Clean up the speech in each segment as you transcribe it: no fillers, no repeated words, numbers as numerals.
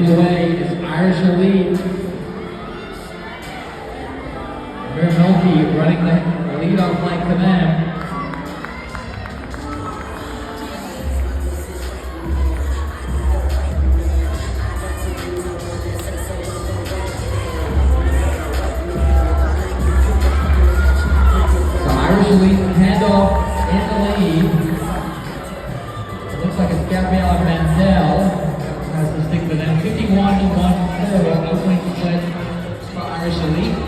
leading the way is Irish Elite. Milky running the lead off flank to them. So Irish Elite handoff in the lead. It looks like it's Gabriella Mandel has to stick with them. 51-1-4 opening split for Irish Elite.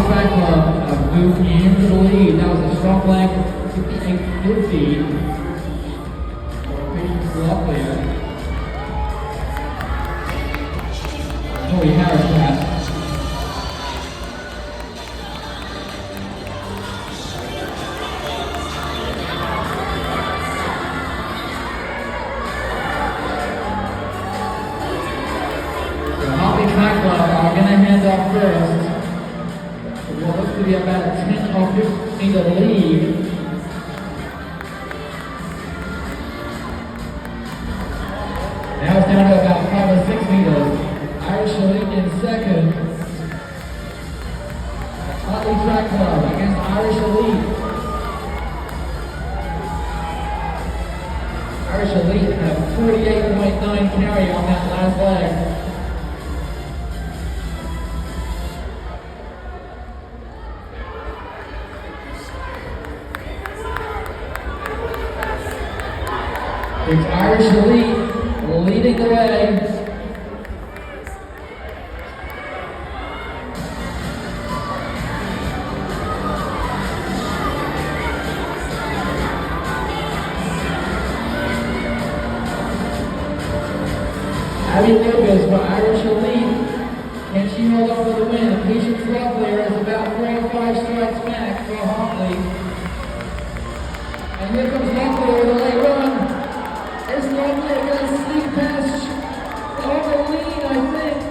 Track Club moved into the lead. That was a strong flank, 58-50. Patience left there. Joey Harris pass. The Holly Track Club are going to hand off first. What looks to be about a 10 or 15 lead. Now it's down to about 5 or 6 meters. Irish Elite in second. Hartley Track Club against Irish Elite. Irish Elite had a 48.9 carry on that last leg. It's Irish Elite leading the way. Abby Lucas for Irish Elite. Can she hold on for the win? Patience Locklear is about 4 or 5 strikes back for Hartley. And here comes Locklear with a late run. Is Locklear going to sneak past